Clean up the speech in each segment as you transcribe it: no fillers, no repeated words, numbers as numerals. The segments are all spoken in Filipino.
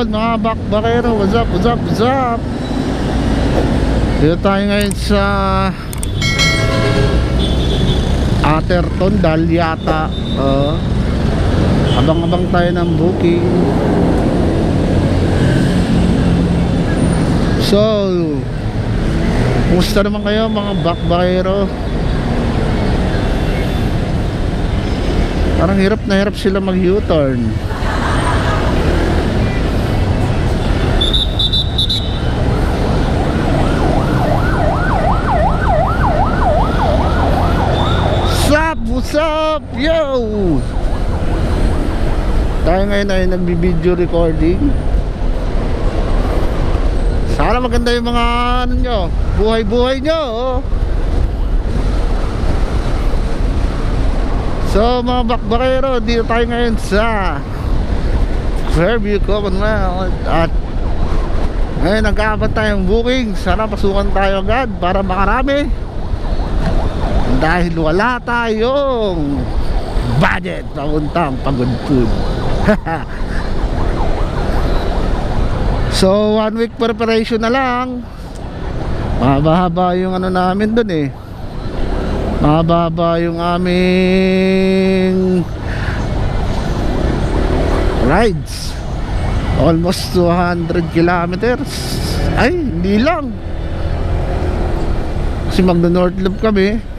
yun mga bakbakero, what's up, what's up, what's up? Dito tayo ngayon sa Atherton, Dalyata. Abang-abang tayo ng booking. So, kumusta naman kayo mga bakbakero? Parang hirap na hirap sila mag U-turn. What's up, yo? Tayo ngayon ay nagbi-video recording. Sana maganda yung mga ano nyo, buhay-buhay nyo, oh. So mga bakbakero, dito tayo ngayon sa Fairview Commonwealth. At ngayon nag-aapat tayong booking. Sana pasukan tayo agad para makarami, dahil wala tayong budget papuntang Pagod Food. So 1 week preparation na lang. Mahaba-haba yung ano namin dun eh. Mahaba-haba yung aming rides. Almost 200 kilometers. Ay, hindi lang. Kasi magno-North Loop kami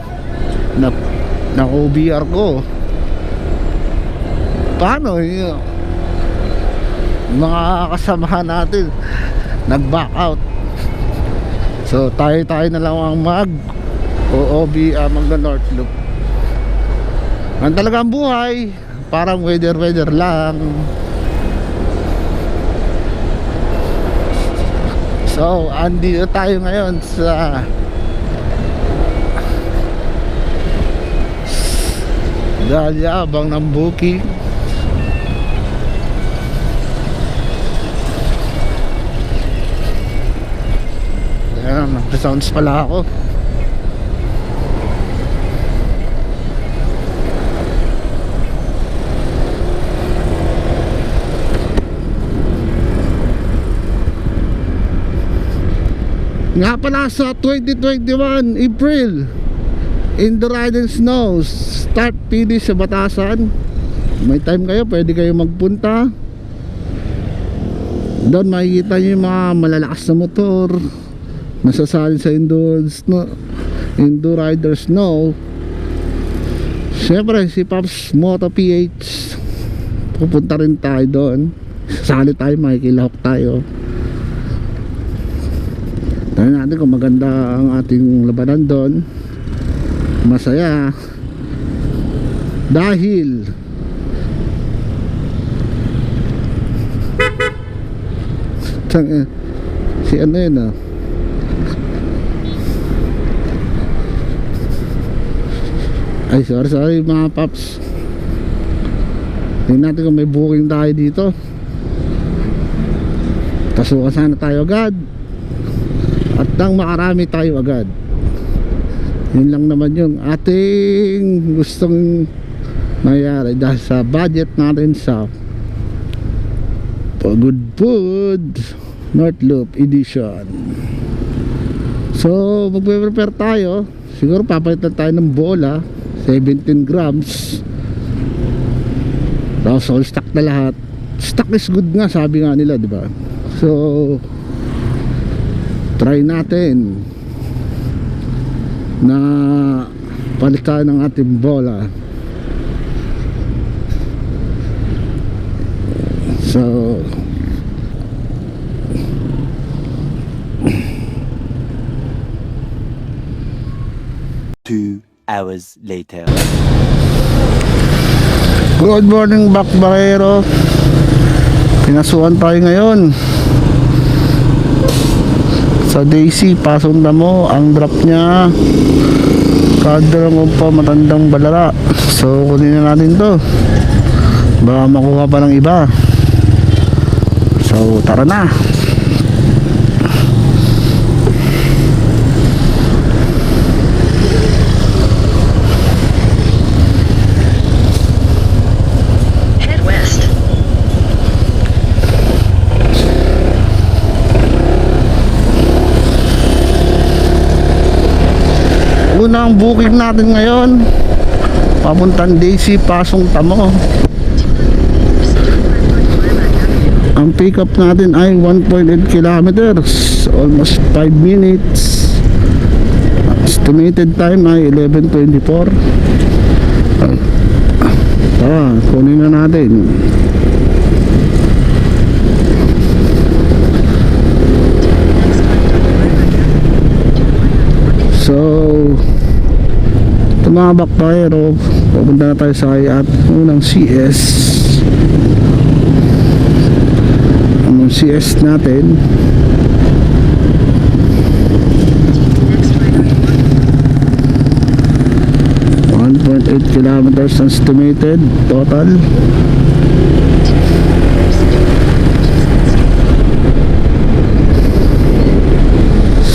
na OBR ko. Paano yun? Mga kasamahan natin nag-back out. So tayo na lang ang mag-OBR, mag-North Loop. Ang talagang buhay, parang weather lang. So andito tayo ngayon sa Dalyabang ng booking. Ayan, nag-sounds pala ako. Nga pala sa 2021 April, in the ride and snow, start finish sa Batasan. May time kayo, pwede kayo magpunta doon. Makikita nyo yung mga malalakas na motor nasasali sa Enduro Rider Snow. Syempre si Pops Moto PH, pupunta rin tayo doon. Sasali tayo, makikilahok tayo. Tignan natin kung maganda ang ating labanan doon. Masaya dahil si ano yun ah, ay sorry mga paps. Tingnan natin kung may booking tayo dito. Pasukan sana tayo agad at nang makarami tayo agad. Yun lang naman yung ating gustong mayari dahil sa budget natin sa Pagod Food North Loop Edition. So magpe-prepare tayo. Siguro papalitan tayo ng bola, 17 grams. Tapos all stock na lahat. Stock is good nga, sabi nga nila, di ba? So try natin na palitan ng ating bola. So 2 hours later. Good morning bakbakero. Pinasukan tayo ngayon sa Daisy, Pasong Damo. Ang drop niya Kadrang pa Matandang Balara. So kunin na natin to, baka makuha pa ng iba. So tara na. Unang booking natin ngayon, papuntang DC, Pasong Tamo. Ang pick up natin ay 1.8 kilometers, almost 5 minutes. Estimated time ay 11:24. Tara, kunin na natin. So, tumabak tayo, pupunta na tayo sa at unang CS. Anong CS natin? Kilometers estimated total.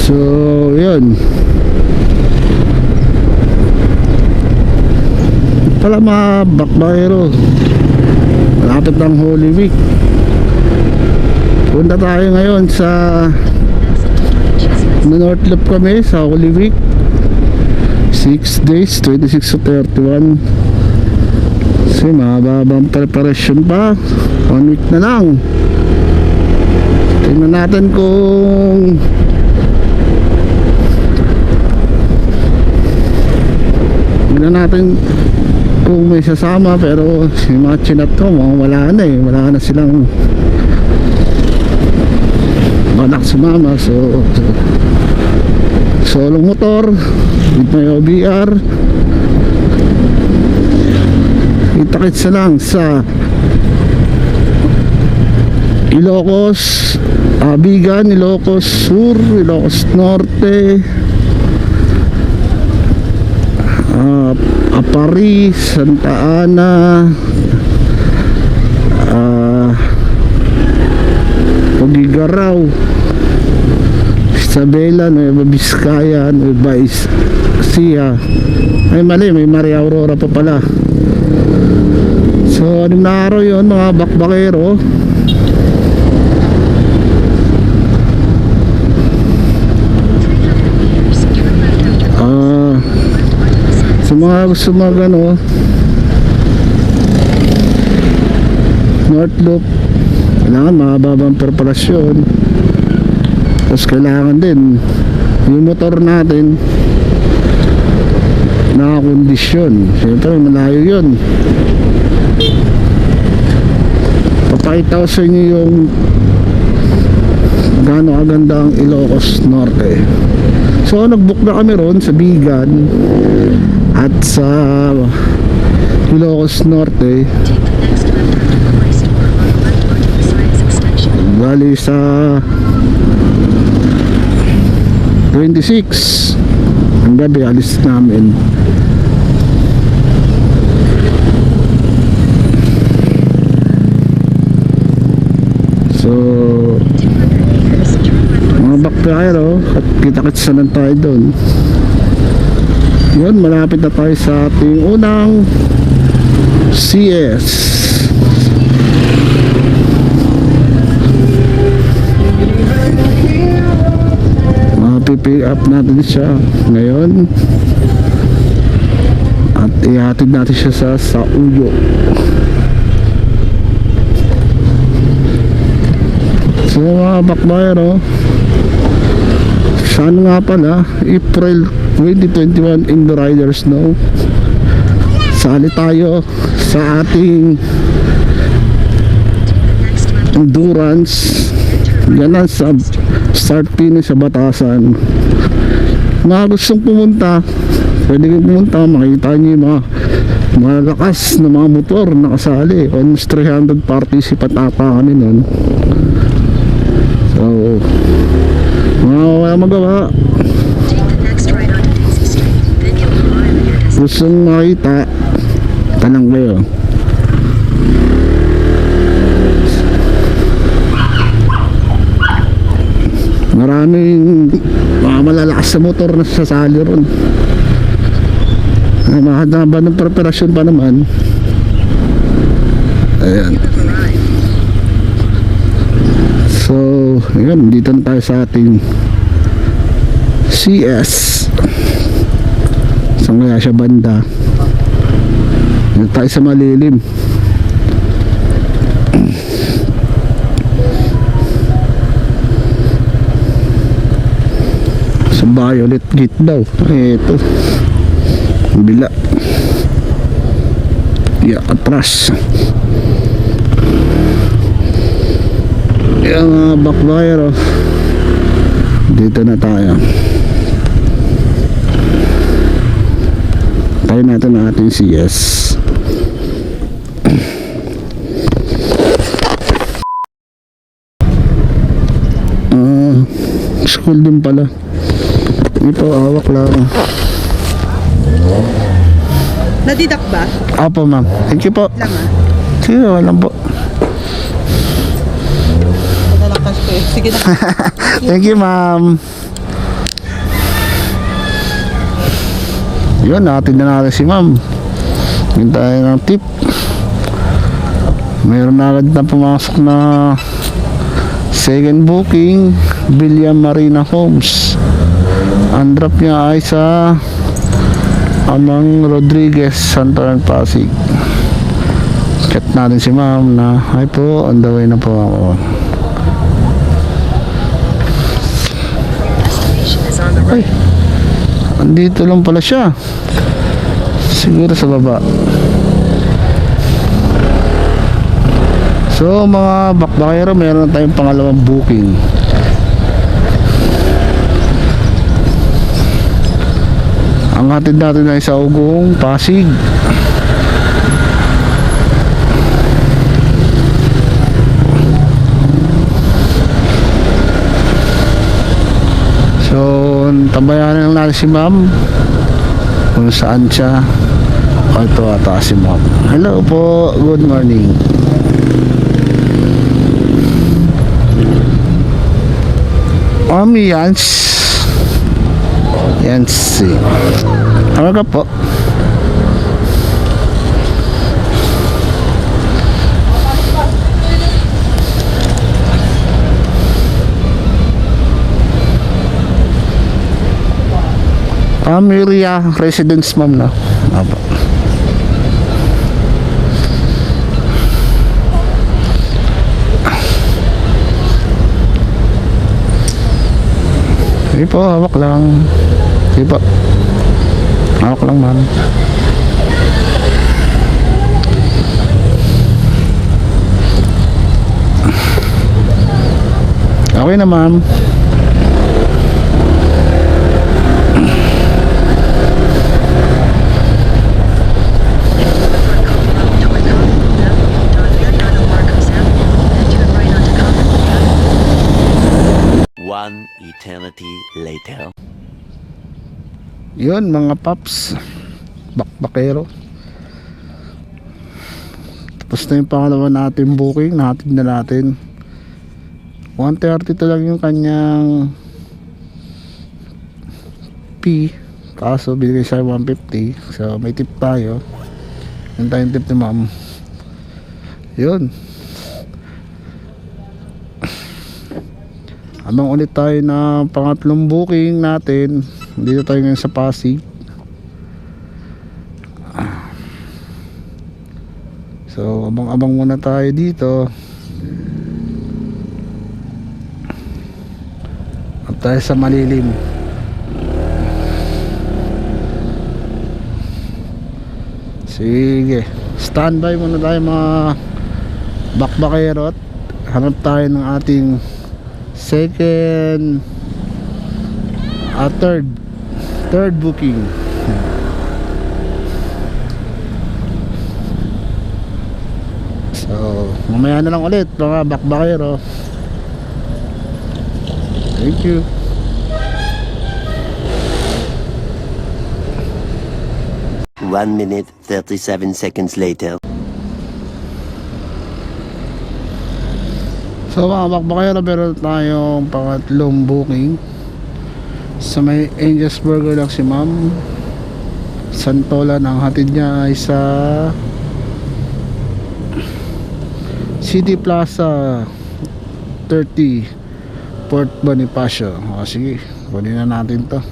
So yun pala mga bakbayero, malapit ng Holy Week. Punta tayo ngayon sa North Loop kami sa Holy Week, 6 days, 26 to 31. Kasi mahababang preparation pa, 1 week na lang. Tingnan natin kung may sasama, pero si mga chinat ko wala na wala na silang balak sumama. So solo motor with my OBR. Kita-kits na lang sa Ilocos, Abigan, Ilocos Sur, Ilocos Norte, Apari, Santa Ana, Tugigaraw, Isabela, Nueva Vizcaya, Nueva Ecija. Ay mali, may Maria Aurora pa pala. So anong na araw yun mga bakbakero. Sa mga gusto mag North Loop, kailangan mahababang preparasyon. Tapos kailangan din yung motor natin nakakondisyon. Siyempre malayo yun. Papakita ko sa inyo yung gaano kaganda ang Ilocos Norte. So nagbook na kami ron sa Bigan at sa Ilocos Norte. Bali sa 26 ang gabi alis namin. So mga bakbayero, at kita-kits na lang tayo doon. Yun, malapit na tayo sa ating unang CS. Pick up natin siya ngayon at ihatid natin siya sa Uyo. So mga bakbayero, saan nga pala, April 2021 in the Riders Know, sali tayo sa ating endurance ganan sa start finish sa Batasan. Mga gustong pumunta, pwede kayong pumunta, makita nyo yung mga malakas na mga motor na kasali. Almost 300 participant ata kami nun. So wala magawa, gustong makita, tanang kayo. Maraming mga malalakas sa motor na sasali ron. Mahaba ng preparasyon pa naman. Ayan. So yun, dito na tayo sa ating CS. Saan kaya siya banda? Dito tayo sa malilim. Sa Violet Gate daw. Ito. Bila. Atras. Yung backfire, oh. Dito na tayo. Tayo natin ang ating CS. School din pala. Ito, hawak lang. Nadidak ba? Apo, ma'am. Thank you po. Lang ah. Sige, walang po. Madalakas ko eh. Sige na. Thank you, ma'am. Yun, natin na natin si ma'am. Hintay ng tip. Meron na agad na pumasok na second booking, Villa Marina Homes. Ang drop niya ay sa Amang Rodriguez, Santolan, Pasig. Chat natin si ma'am na, hi po, on the way na po ako. Ay, andito lang pala siya. Siguro sa baba. So mga bakbakero, meron na tayong pangalawang booking. Ang hatid natin ay sa Ugong, Pasig. So tabayanan lang natin si ma'am kung saan siya. O, ito ata si ma'am. Hello po, good morning. Yans Yancy. Ano ka po? Amiria residence, ma'am, na. Apo. Sige po, hawak lang. Sige po. Hawak lang, ma'am. Okay na, ma'am. One eternity later. Yun mga paps, bakbakero. Tapos na yung pangalawa natin booking. Natin na natin 130 to lang yung kanyang P, kaso binigay siya 150. So may tip tayo. Yung tayong tip ni ma'am. Yun, abang ulit tayo na pangatlong booking natin. Dito tayo ngayon sa Pasig. So abang-abang muna tayo dito. At tayo sa malilim. Sige, standby muna tayo mga bakbakero. Hanap tayo ng ating second third booking. So mamaya na lang ulit mga bakbakero. Thank you. One minute, 37 seconds later. So mga bakbakero, meron tayong pangatlong booking. Sa may Angel's Burger lang si ma'am. Santolan, ang hatid niya ay sa City Plaza 30 Port Bonifacio. O sige, kunin na natin to.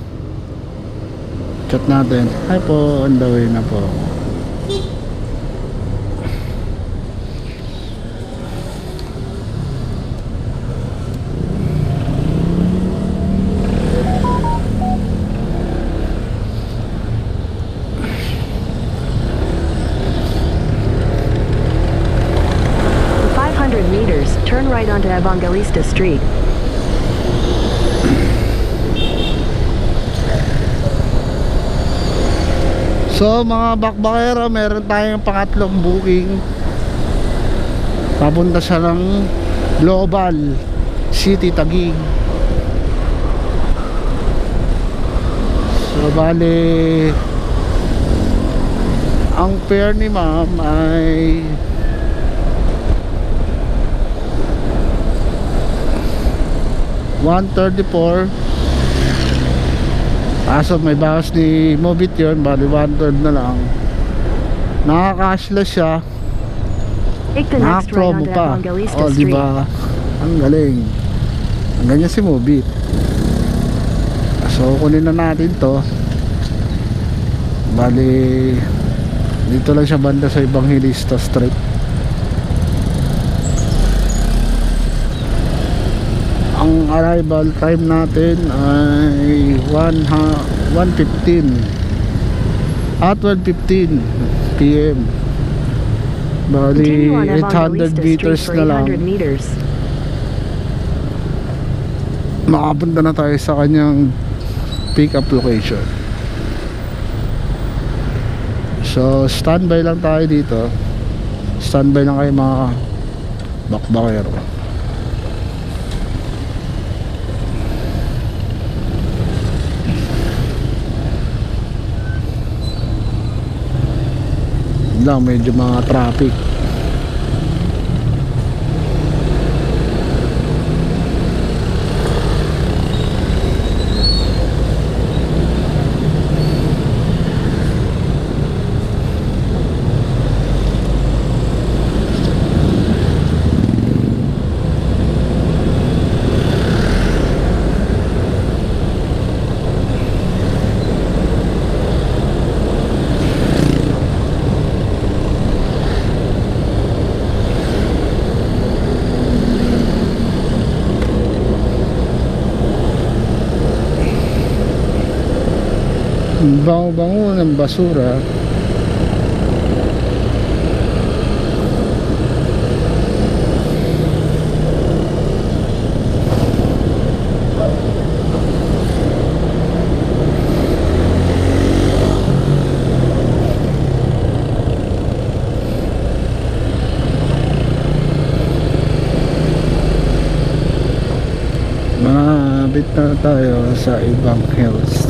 Chat natin. Hi po, on the way na po. In 500 meters, turn right onto Evangelista Street. So mga bakbakero, meron tayong pangatlong booking. Papunta siya ng Global City Taguig. So bali, ang fare ni ma'am ay $134. Kaso may bawas ni Mobit yun, bali 1/3 na lang. Nakaka-cashless siya. Take the next right Naka-promo onto pa. Evangelista O Street. diba, ang galing. Ang ganyan si Mobit. So kunin na natin to. Bali, dito lang siya banda sa Evangelista Street. Ang arrival time natin ay 1:15 at 12:15 PM. Bali Continue on 800 Evangelista Street meters for na lang 800 meters. makapunta na tayo sa kanyang pick up location. So standby lang tayo dito. Standby lang kayo mga bakbakero. Lang medyo mga traffic. Bango-bango ng basura. Mabit na tayo sa ibang hills.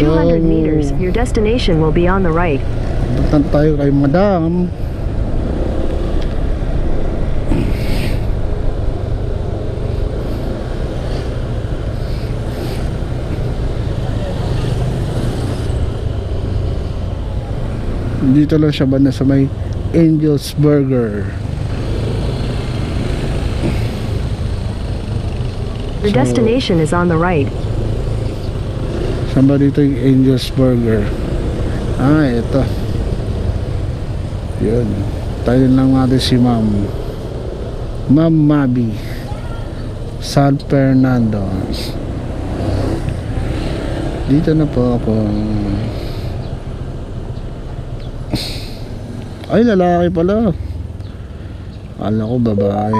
200 meters, your destination will be on the right. Puntan tayo kay Madam. Dito lang siya banda sa may Angel's Burger. Your destination is on the right. Saan ba dito yung Angel's Burger? Ah, ito. Yun. Tayo lang natin si Ma'am Mabi San Fernando. Dito na po ako. Ay, lalaki pala. Akala ko babae.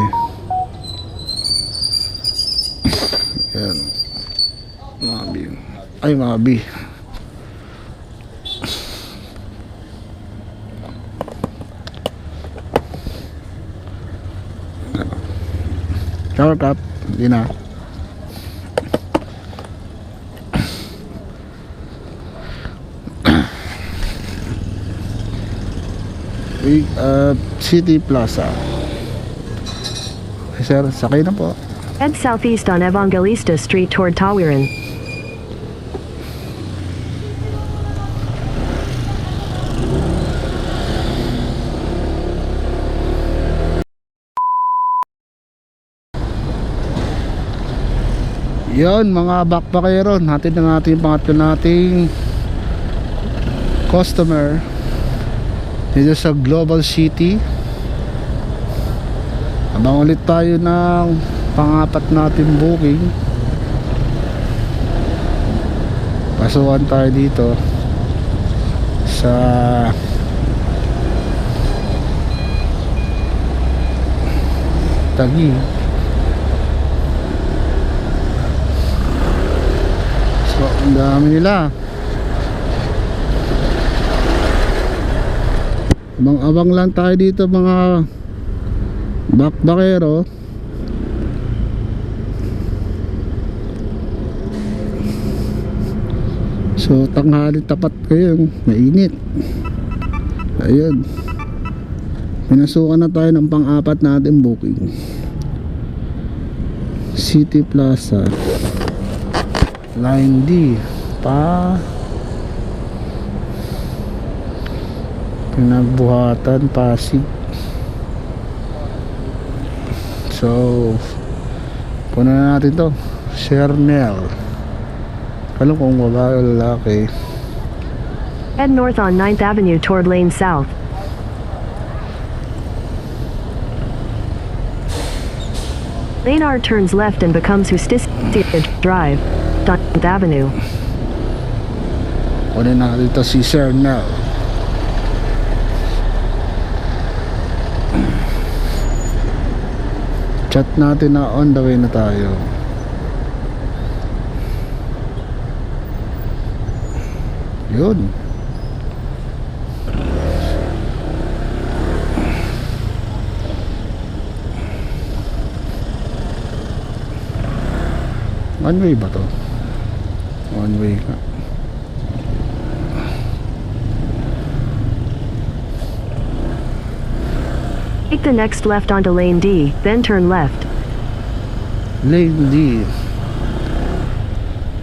Yan. Mabi. Ay, Mabi. Shower cup. Hindi na. City Plaza. Sir, sakay na po. Head southeast on Evangelista Street toward Tawiran. Yon mga backpackero, natin na natin yung pangatlo nating customer dito sa Global City. Abang ulit tayo ng pangapat natin booking. Pasukan tayo dito sa Taguig. So ang dami nila. Abang-abang lang tayo dito mga backpackero. So tanghali tapat kayo, mainit. Ayun, pinasukan na tayo ng pang-apat natin booking. City Plaza, Line D pa Pinagbuhatan, Pasig. So puno na natin to. Cernel, alam kung babae o lalaki. Head north on 9th Avenue toward Lane South. Lane R turns left and becomes Justicia Drive, 9th Avenue. Kunin na dito si Cernel. Chat natin na on the way na tayo. Yun. One way ba to? One way ka. Take the next left onto Lane D, then turn left. Lane D.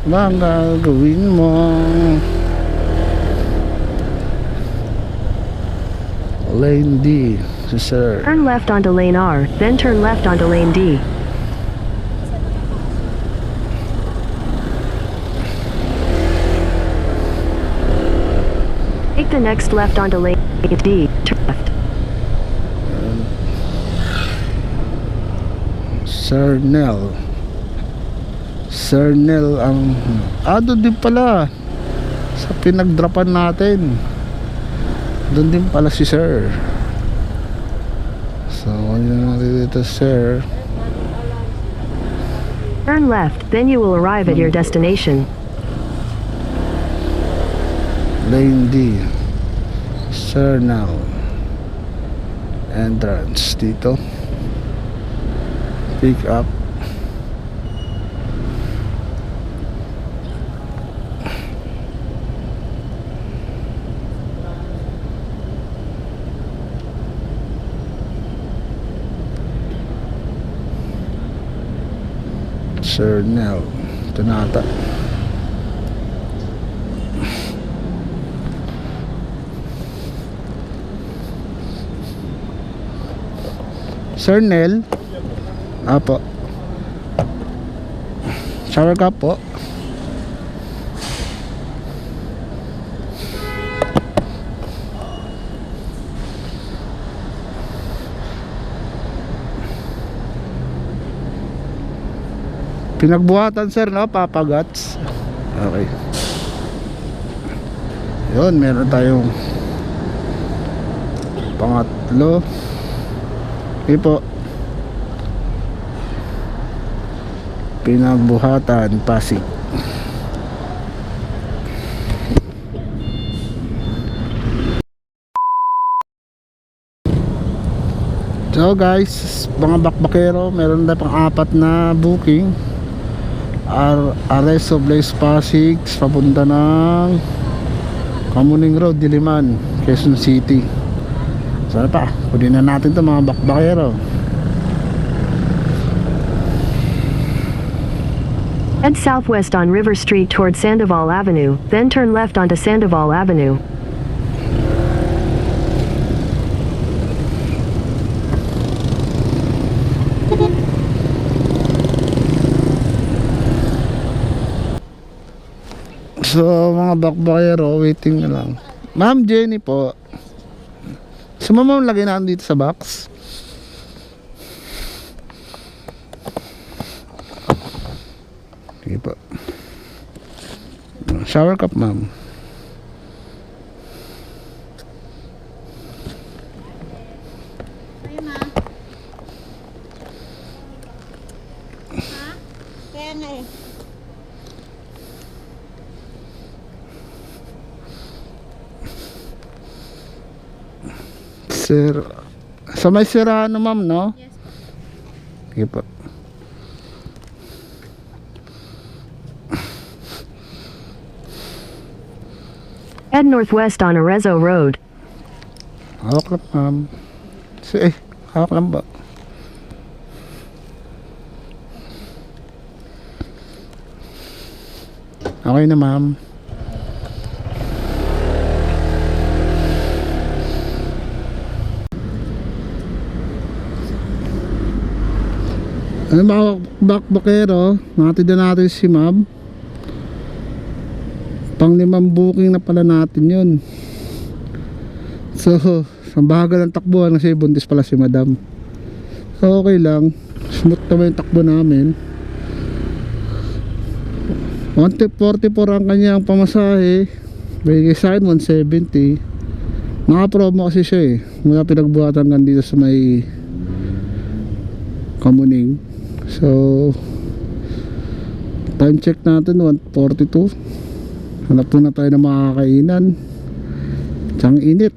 Ba ang gagawin mo? Lane D, sir. Turn left onto Lane R, then turn left onto Lane D. Take the next left onto Lane D, turn left. Cernel. Cernel ang doon din pala sa pinagdrapan natin. Doon din pala si Sir. So yun natin dito, Sir. Turn left, then you will arrive at your destination. Lane D, Cernel. Entrance dito. Pick up. Cernel. Ito na ata. Cernel. Apo. Shower cup po. Pinagbuhatan, sir, no? Papagats. Okay. Yun, meron tayong pangatlo. Okay po. Pinagbuhatan, Pasig. So guys, mga bakbakero, meron na pang apat na booking. Arresto Blaze Pasig papunta ng Kamuning Road, Diliman, Quezon City. Sana pa, kunin na natin to mga bakbakero. Head southwest on River Street toward Sandoval Avenue, then turn left onto Sandoval Avenue. So mga bakbakero, waiting na lang. Ma'am Jenny po. Sumama lagay natin dito sa box. Sige po. Shower cup, ma'am. Ayun na. Ha? Kaya nga eh. Sir, sa may sirano, ma'am, no? Yes. Sige po. Head northwest on Arezzo Road. Hawak lang, ma'am. Hawak lang ba? Okay na, ma'am. Ano mga bakbakero, natid na natin si ma'am. Pang-5 booking na pala natin yun. So, sa bahagal ng takbuhan kasi buntis pala si madam. So, okay lang. Smooth naman yung takbo namin. 144 ang kanyang pamasahe. Bigay sa akin 170. Naka-promo kasi siya eh. Mula pinagbuhatan hanggang dito sa may Kamuning. So, time check natin 1:42. Hanap na tayo ng makakainan. Tsang init.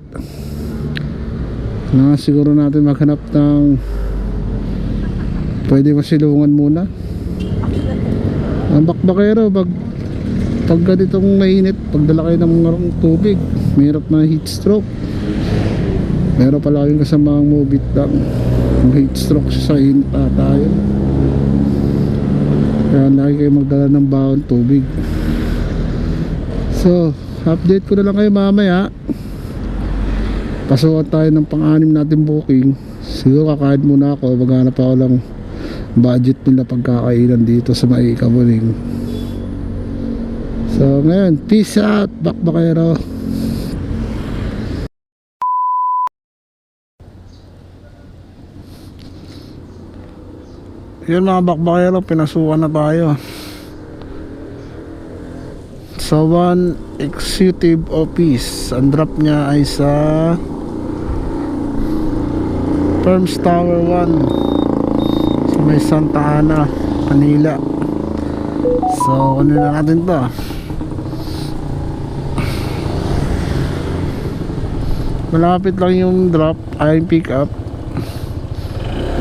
Siguro natin maghanap ng pwede masilungan muna. Ang bakbakero, pag ganitong mainit, pagdala kayo ng mga tubig, mahirap na heat stroke. Meron pala kayong kasamang mobit lang. Ang heat stroke sa init tayo. Kaya lagi kayo magdala ng bawang tubig. So, update ko na lang kayo mamaya. Pasukan tayo ng pang-anim natin booking. Siguro kakain muna ako. Maghanap ako lang budget nila pagkakainan dito sa may Kamuning. So, ngayon, peace out, bakbakero. Yun mga bakbakero, pinasukan na tayo sa 1 executive office. Ang drop niya ay sa Firms Tower 1 sa may Santa Ana, Manila. So ano na natin to, malapit lang yung drop ay pick up,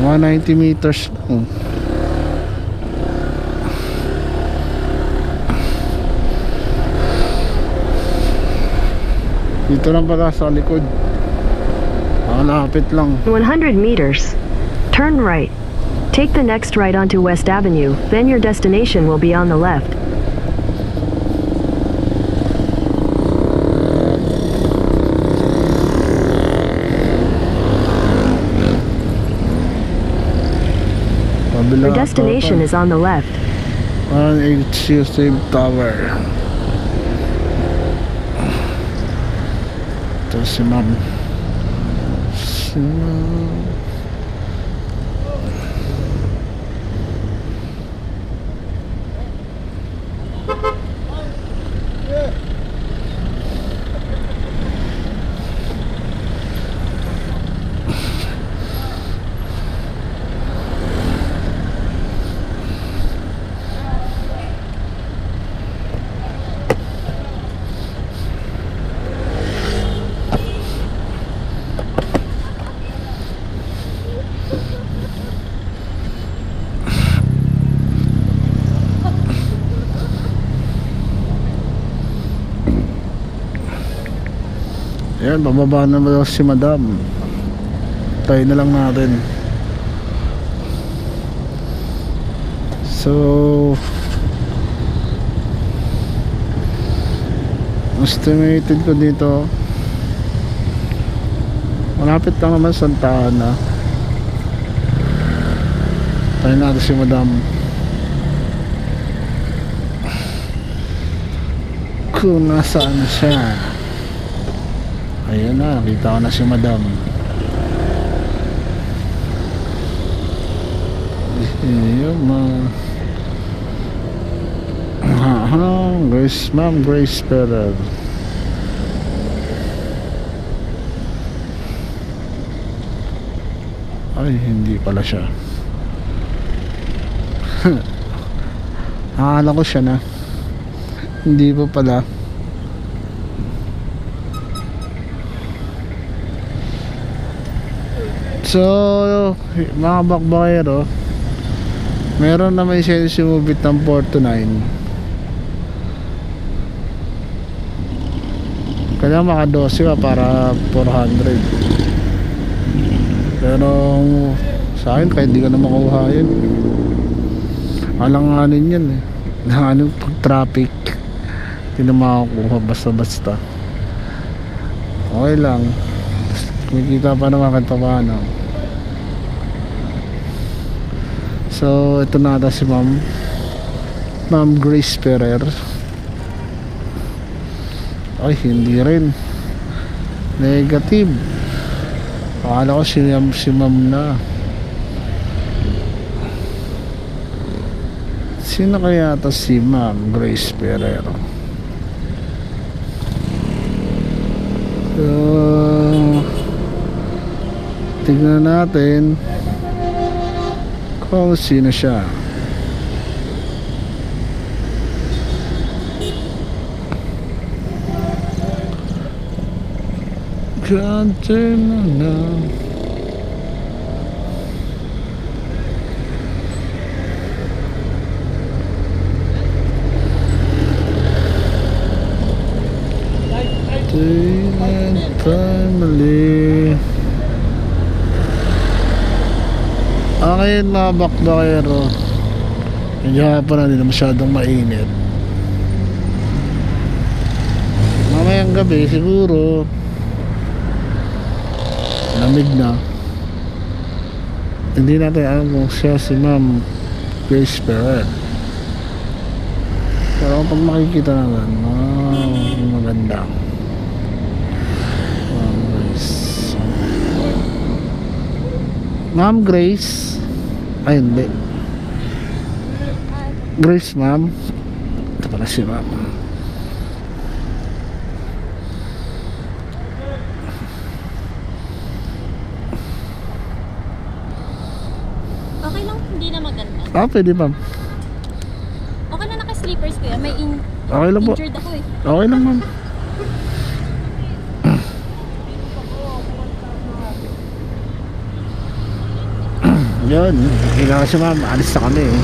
190 meters lang. Dito lang pala sa likod. Malapit lang. 100 meters. Turn right. Take the next right onto West Avenue, then your destination will be on the left. Your destination is on the left. 1 executive tower. Ito si ma'am. Ayan, bababa na ba si madam. Tayo na lang natin. So estimated ko dito, malapit lang naman Santa Ana. Tayo natin si madam. kung nasaan siya. Ayun na, kita ko na si madam. Ayun Grace, ma'am Grace Perez. Ay, hindi pala siya. Akala ko siya na. Hindi po pala. So, mga bakbakero, meron na may sales sumubit ng 4 to 9. Kaya maka 12 ka para 400. Pero sa akin kahit di ka na makuha yun, alanganin yan eh. Alanganin pag traffic, hindi na makakuha basta-basta. Okay lang, kumikita pa naman kahit paano. So ito na ata si Ma'am Grace Ferrer. Ay, hindi rin. Negative. Akala ko si ma'am na. Sino kaya ito si Ma'am Grace Ferrer? So tignan natin kung sino siya. Gante na. Family. Ngayon mga bakbakero, medyo hapon na, hindi na masyadong mainit. Mamayang gabi siguro lamig na. Hindi natin alam kung siya si Ma'am Grace Ferrer. Pero pag makikita naman, maganda. Ma'am Grace. Ay, hindi. Grace, ma'am. Ito pala si ma'am. Okay lang, hindi na maganda. Pwede ma'am. Okay lang naka-sleepers ko yan. Okay lang po. Injured ako eh. Okay lang ma'am. Yun, ikaw si ma'am, alis na kami eh.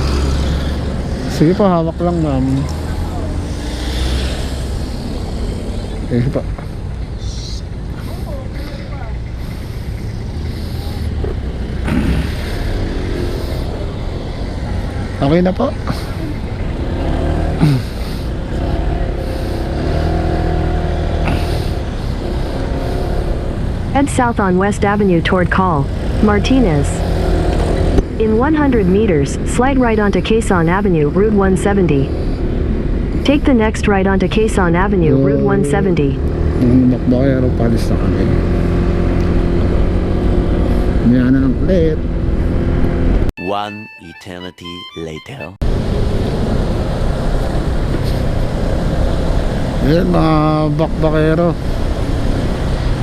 Sige po, hawak lang ma'am. Sige po. Okay na po. Head south on West Avenue toward Call Martinez. In 100 meters, slide right onto Quezon Avenue, Route 170. Take the next right onto Quezon Avenue, Route 170. Bakbakero, palis na kami. Yan na ang plate. 1 eternity later. Ayan mga bakbakero,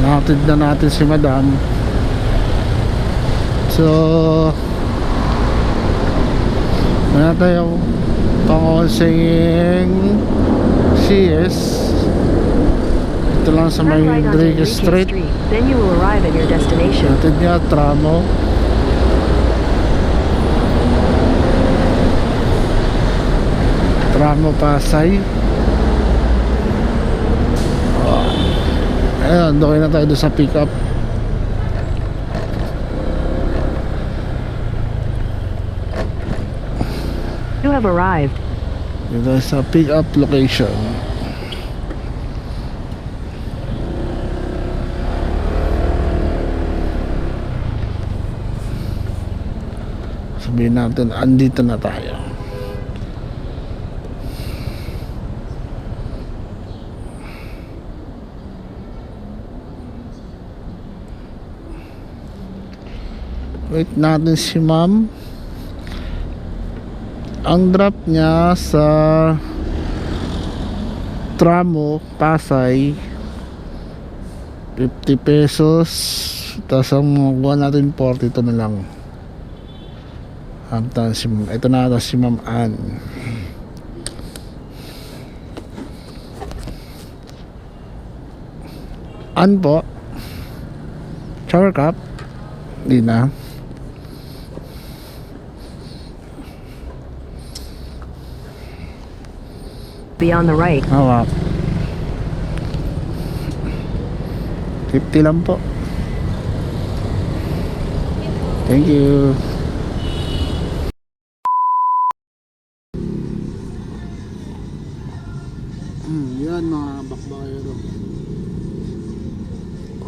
nakatid na natin si madam. So wala tayong pang-onsing CS. Ito lang sa may Turn right onto Enriquez Enriquez Street. Then you will arrive at your destination. Natid niya tramo. Tramo Pasay. Ayan, doon na tayo doon sa pick up. You have arrived. Dito sa pick up location. Sabihin natin, andito na tayo. Wait natin si ma'am. Ang drop niya sa Tramo, Pasay, 50 pesos. Tapos ang makuha natin 42 na lang. Ito na ata si Ma'am Ann. Ann po, shower cup. Hindi na. Be on the right. Hawak. 50 lang po. Thank you. Yan mga bakbayero.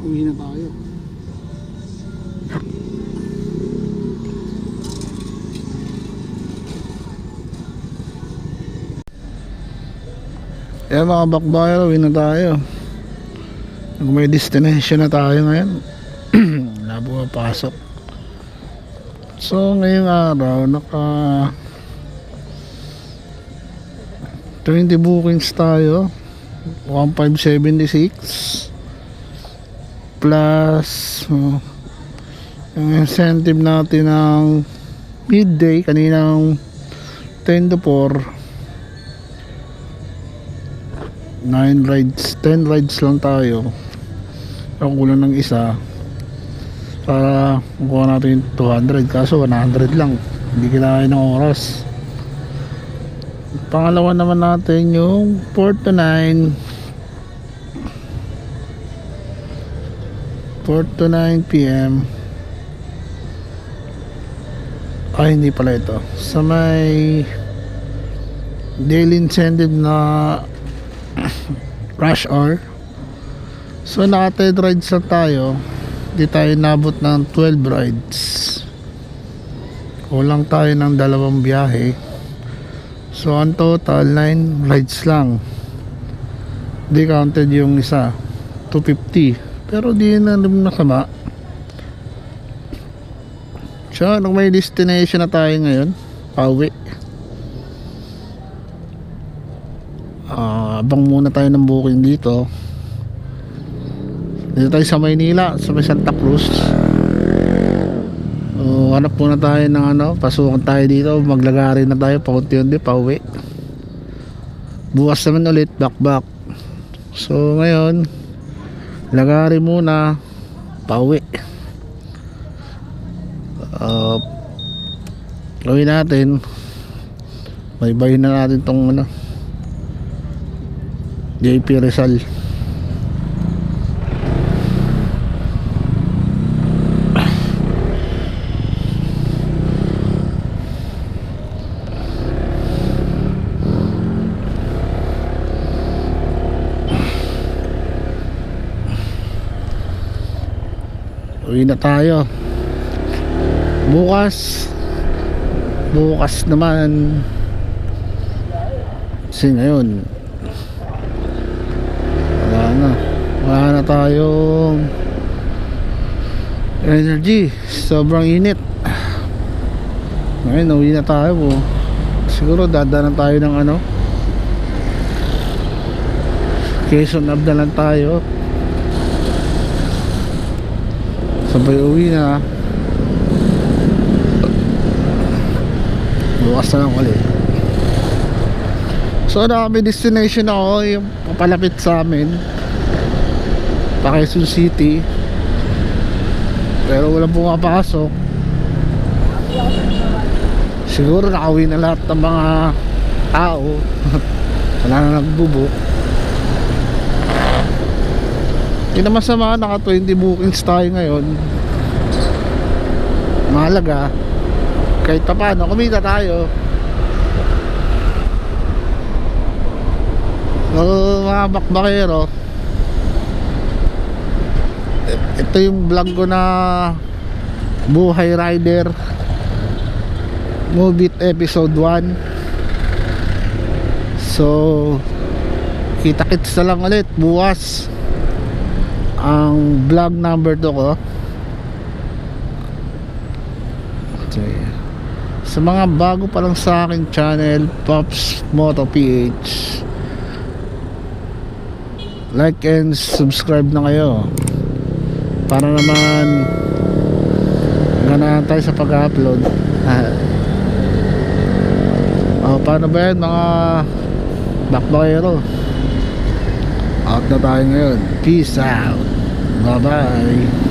Uwi na tayo. Yan mga bakbayero, uwi na tayo. May destination na tayo ngayon. Wala pumapasok. So ngayong araw naka 20 bookings tayo, 1576 plus yung incentive natin ng midday kaninang 10 to 4, 9 rides, 10 rides lang tayo. Ang kulang ng isa para makuha natin 200, kaso 100 lang, hindi kailangan ng oras. Pangalawa naman natin yung 4 to 9 PM. Ay, hindi pala ito. Sa may daily incentive na rush hour. So naka 10 rides lang tayo. Di tayo nabot ng 12 rides. Kulang tayo ng 2 biyahe. So ang total 9 rides lang. Di counted yung isa, 250. Pero di na rin nakama. So nung may destination na tayo ngayon, pauwi. Abang muna tayo ng booking dito. Dito tayo sa Maynila, sa may Santa Cruz. Hanap muna tayo ng pasukan tayo dito, maglagari na tayo paunti-unti pauwi. Bukas naman ulit back. So ngayon lagari muna, pauwi. Gawin natin, may bayin na natin tong JP Rizal. Uwi na tayo. Bukas naman, kasi ngayon wala na tayong energy, sobrang init. Ngayon uwi na tayo po. Siguro dadaanan tayo ng Quezon Ave na lang tayo, sabay uwi na. Bukas na lang ulit. So may destination ako, yung papalapit sa amin pa Quezon City, pero walang pumapasok. Siguro nakauwi na lahat ng mga tao. Wala na nagbubook. Hindi na masama, naka 20 bookings tayo ngayon. Mahalaga kahit pa paano kumita tayo. So mga bakbakero, ito yung vlog ko na Buhay Rider Move It episode 1. So kita-kits na lang ulit bukas. Ang vlog number 2 ko, Okay. Sa mga bago pa lang sa aking channel, Pops Moto PH, like and subscribe na kayo para naman ganahan tayo sa pag-upload. Paano ba yan mga bakbakero? Out na tayo ngayon. Peace out. Bye bye.